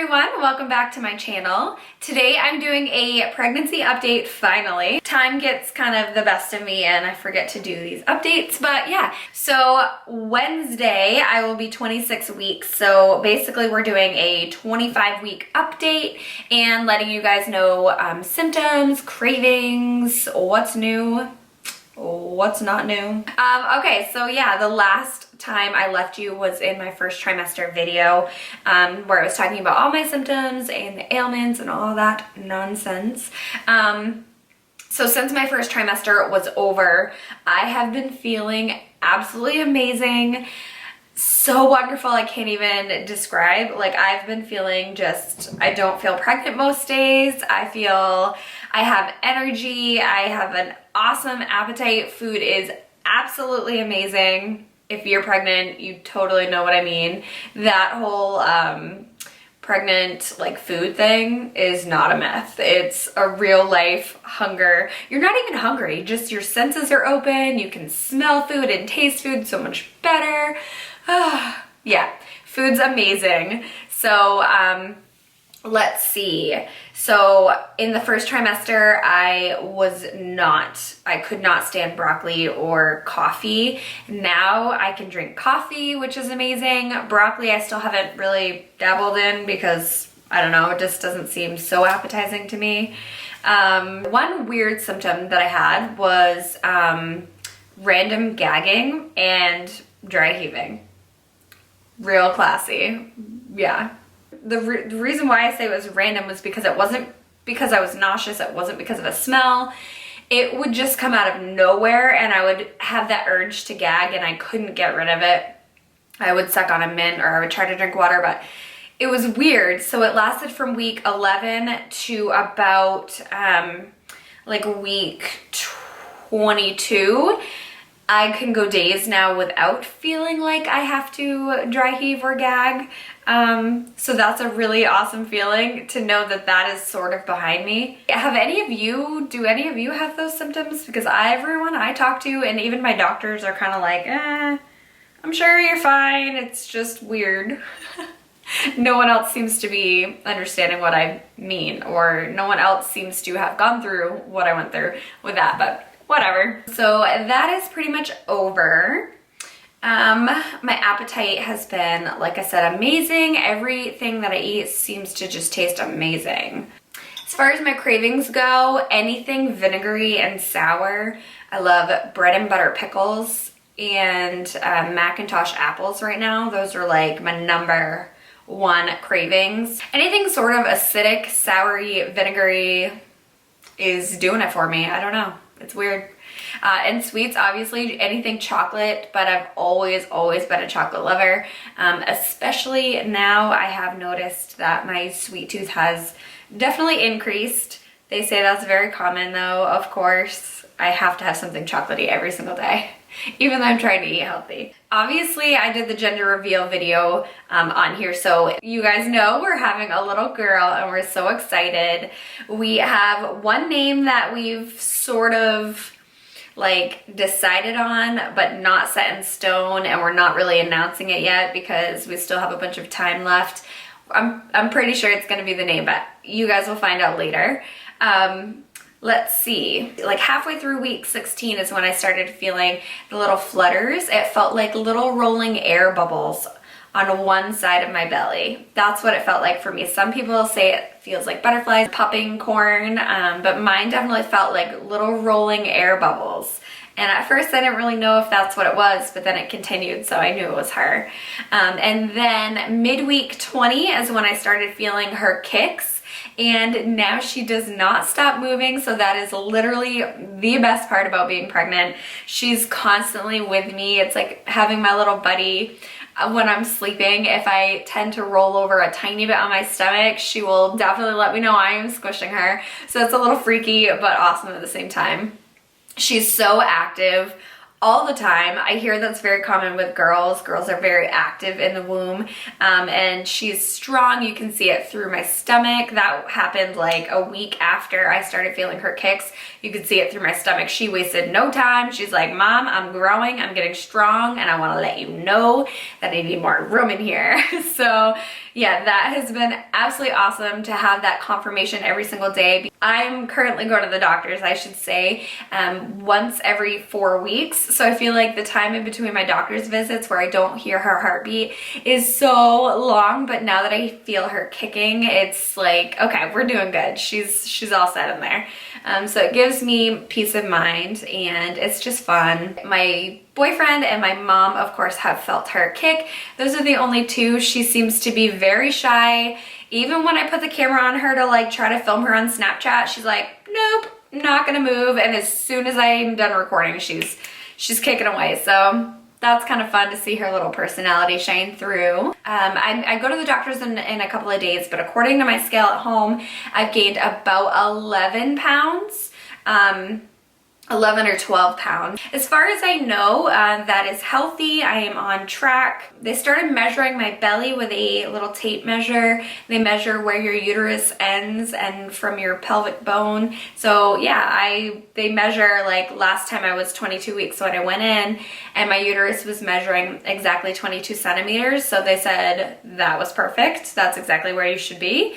everyone, welcome back to my channel. Today I'm doing a pregnancy update finally. Time gets kind of the best of me and I forget to do these updates, but yeah. So Wednesday I will be 26 weeks. So basically we're doing a 25-week update and letting you guys know symptoms, cravings, what's new, what's not new. Okay, so yeah, the last time I left you was in my first trimester video where I was talking about all my symptoms and the ailments and all that nonsense. So since my first trimester was over, I have been feeling absolutely amazing. So wonderful, I can't even describe. Like, I've been feeling I don't feel pregnant most days. I have energy. I have an awesome appetite. Food is absolutely amazing. If you're pregnant, you totally know what I mean. That whole pregnant like food thing is not a myth. It's a real life hunger. You're not even hungry, just your senses are open. You can smell food and taste food so much better. Yeah, food's amazing. So let's see. So in the first trimester, I could not stand broccoli or coffee. Now I can drink coffee, which is amazing. Broccoli I still haven't really dabbled in because, I don't know, it just doesn't seem so appetizing to me. One weird symptom that I had was random gagging and dry heaving. Real classy, yeah. The reason why I say it was random was because it wasn't because I was nauseous, it wasn't because of a smell. It would just come out of nowhere and I would have that urge to gag and I couldn't get rid of it. I would suck on a mint or I would try to drink water, but it was weird. So it lasted from week 11 to about like week 22. I can go days now without feeling like I have to dry heave or gag. So that's a really awesome feeling to know that that is sort of behind me. Do any of you have those symptoms? Because everyone I talk to and even my doctors are kind of like, I'm sure you're fine. It's just weird. No one else seems to be understanding what I mean, or no one else seems to have gone through what I went through with that, but whatever. So that is pretty much over. My appetite has been, like I said, amazing. Everything that I eat seems to just taste amazing. As far as my cravings go, anything vinegary and sour. I love bread and butter pickles and Macintosh apples right now. Those are like my number one cravings. Anything sort of acidic, soury, vinegary is doing it for me. I don't know. It's weird. And sweets, obviously, anything chocolate, but I've always been a chocolate lover. Especially now I have noticed that my sweet tooth has definitely increased. They say that's very common though, of course. I have to have something chocolatey every single day, even though I'm trying to eat healthy. Obviously, I did the gender reveal video on here, so you guys know we're having a little girl and we're so excited. We have one name that we've sort of like decided on, but not set in stone, and we're not really announcing it yet because we still have a bunch of time left. I'm pretty sure it's gonna be the name, but you guys will find out later. Let's see, like halfway through week 16 is when I started feeling the little flutters. It felt like little rolling air bubbles on one side of my belly. That's what it felt like for me. Some people say it feels like butterflies popping corn, but mine definitely felt like little rolling air bubbles. And at first I didn't really know if that's what it was, but then it continued, so I knew it was her. And then midweek 20 is when I started feeling her kicks. And now she does not stop moving, so that is literally the best part about being pregnant. She's constantly with me. It's like having my little buddy. When I'm sleeping, if I tend to roll over a tiny bit on my stomach, she will definitely let me know I am squishing her. So it's a little freaky, but awesome at the same time. She's so active all the time. I hear that's very common with girls. Girls are very active in the womb, and she's strong. You can see it through my stomach. That happened like a week after I started feeling her kicks. You could see it through my stomach. She wasted no time. She's like, Mom, I'm growing, I'm getting strong, and I want to let you know that I need more room in here. So yeah, that has been absolutely awesome to have that confirmation every single day. I'm currently going to the doctors, I should say, once every 4 weeks. So I feel like the time in between my doctor's visits where I don't hear her heartbeat is so long, but now that I feel her kicking, it's like, okay, we're doing good. She's all set in there. So it gives me peace of mind, and it's just fun. My boyfriend and my mom, of course, have felt her kick. Those are the only two. She seems to be very shy. Even when I put the camera on her to like try to film her on Snapchat, she's like, nope, not gonna move. And as soon as I'm done recording, she's kicking away. So that's kind of fun to see her little personality shine through. I go to the doctors in a couple of days, but according to my scale at home, I've gained about 11 pounds. 11 or 12 pounds. As far as I know, that is healthy. I am on track. They started measuring my belly with a little tape measure. They measure where your uterus ends and from your pelvic bone. So yeah, they measure, like last time I was 22 weeks when I went in, and my uterus was measuring exactly 22 centimeters. So they said that was perfect. That's exactly where you should be.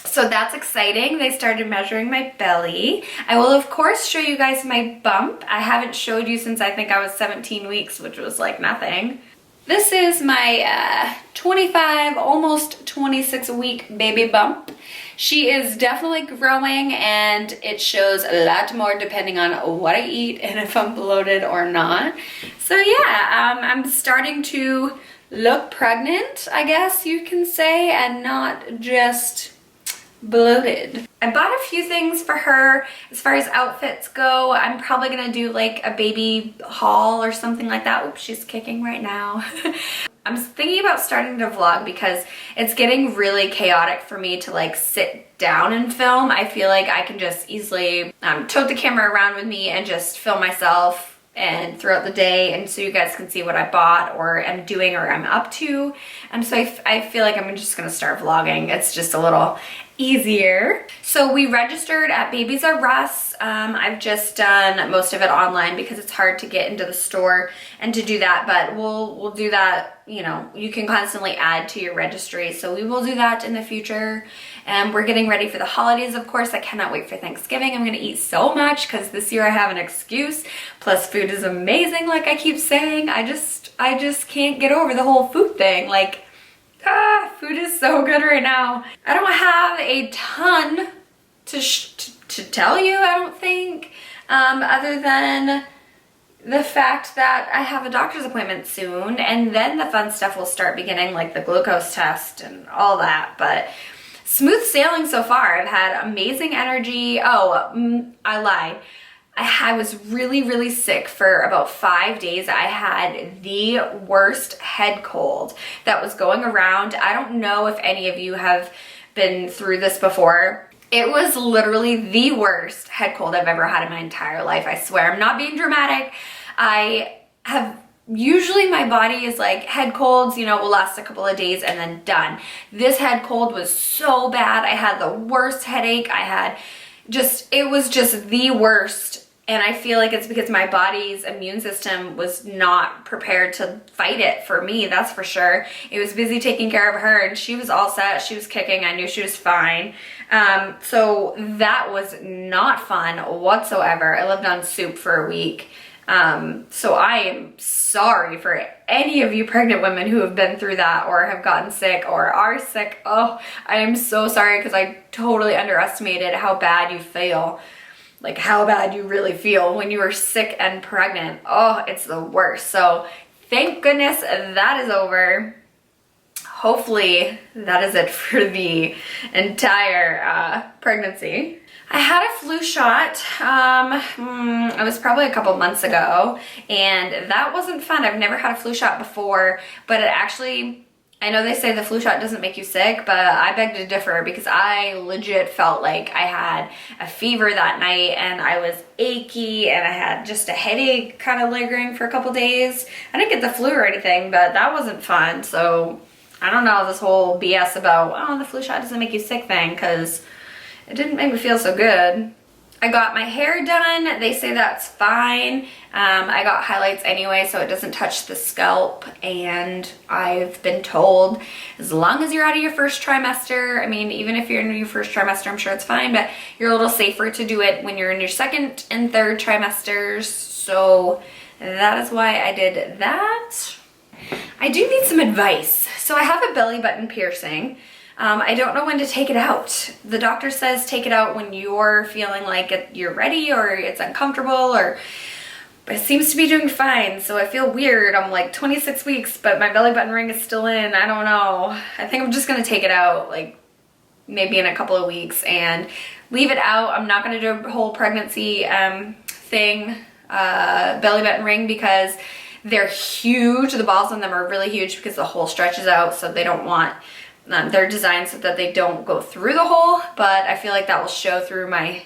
So that's exciting. They started measuring my belly. I will of course show you guys my bump. I haven't showed you since I think I was 17 weeks, which was like nothing. This is my 25, almost 26 week baby bump. She is definitely growing, and it shows a lot more depending on what I eat and if I'm bloated or not. So yeah, I'm starting to look pregnant, I guess you can say, and not just bloated. I bought a few things for her as far as outfits go. I'm probably gonna do like a baby haul or something like that. Oops, she's kicking right now. I'm thinking about starting to vlog because it's getting really chaotic for me to like sit down and film. I feel like I can just easily tote the camera around with me and just film myself and throughout the day, and so you guys can see what I bought or am doing or I'm up to. So I feel like I'm just gonna start vlogging. It's just a little easier. So we registered at Babies R Us. I've just done most of it online because it's hard to get into the store and to do that, but we'll do that. You know, you can constantly add to your registry, so we will do that in the future. And we're getting ready for the holidays, of course. I cannot wait for Thanksgiving. I'm gonna eat so much because this year I have an excuse. Plus food is amazing, like I keep saying. I just can't get over the whole food thing. Like, food is so good right now. I don't have a ton to tell you, I don't think, other than the fact that I have a doctor's appointment soon, and then the fun stuff will start beginning, like the glucose test and all that. But smooth sailing so far. I've had amazing energy. Oh, I lied. I was really, really sick for about 5 days. I had the worst head cold that was going around. I don't know if any of you have been through this before. It was literally the worst head cold I've ever had in my entire life. I swear, I'm not being dramatic. Usually my body is like, head colds, you know, will last a couple of days and then done. This head cold was so bad. I had the worst headache. It was just the worst. And I feel like it's because my body's immune system was not prepared to fight it for me, that's for sure. It was busy taking care of her, and she was all set. She was kicking. I knew she was fine. So that was not fun whatsoever. I lived on soup for a week. So I am sorry for any of you pregnant women who have been through that or have gotten sick or are sick. Oh, I am so sorry because I totally underestimated how bad you feel. Like how bad you really feel when you are sick and pregnant. Oh, it's the worst. So thank goodness that is over. Hopefully that is it for the entire pregnancy. I had a flu shot, it was probably a couple months ago, and that wasn't fun. I've never had a flu shot before, but it actually, I know they say the flu shot doesn't make you sick, but I beg to differ because I legit felt like I had a fever that night and I was achy and I had just a headache kind of lingering for a couple days. I didn't get the flu or anything, but that wasn't fun. So I don't know this whole BS about, oh, the flu shot doesn't make you sick thing, because it didn't make me feel so good. I got my hair done. They say that's fine. I got highlights anyway, so it doesn't touch the scalp. And I've been told as long as you're out of your first trimester, I mean, even if you're in your first trimester, I'm sure it's fine, but you're a little safer to do it when you're in your second and third trimesters. So that is why I did that. I do need some advice. So I have a belly button piercing. I don't know when to take it out. The doctor says take it out when you're feeling like you're ready or it's uncomfortable, but it seems to be doing fine. So I feel weird. I'm like 26 weeks, but my belly button ring is still in. I don't know. I think I'm just gonna take it out like maybe in a couple of weeks and leave it out. I'm not gonna do a whole pregnancy belly button ring because they're huge. The balls on them are really huge because the hole stretches out, so they don't want, they're designed so that they don't go through the hole, but I feel like that will show through my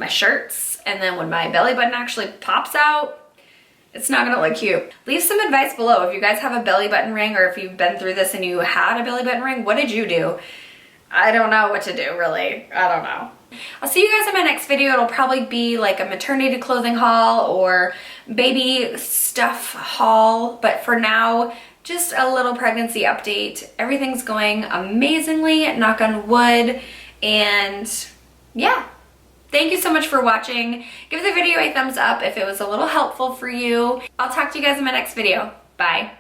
shirts, and then when my belly button actually pops out, it's not gonna look cute. Leave some advice below if you guys have a belly button ring, or if you've been through this and you had a belly button ring. What did you do? I don't know what to do, really. I don't know. I'll see you guys in my next video. It'll probably be like a maternity clothing haul or baby stuff haul, but for now, just a little pregnancy update. Everything's going amazingly, knock on wood, and yeah. Thank you so much for watching. Give the video a thumbs up if it was a little helpful for you. I'll talk to you guys in my next video. Bye.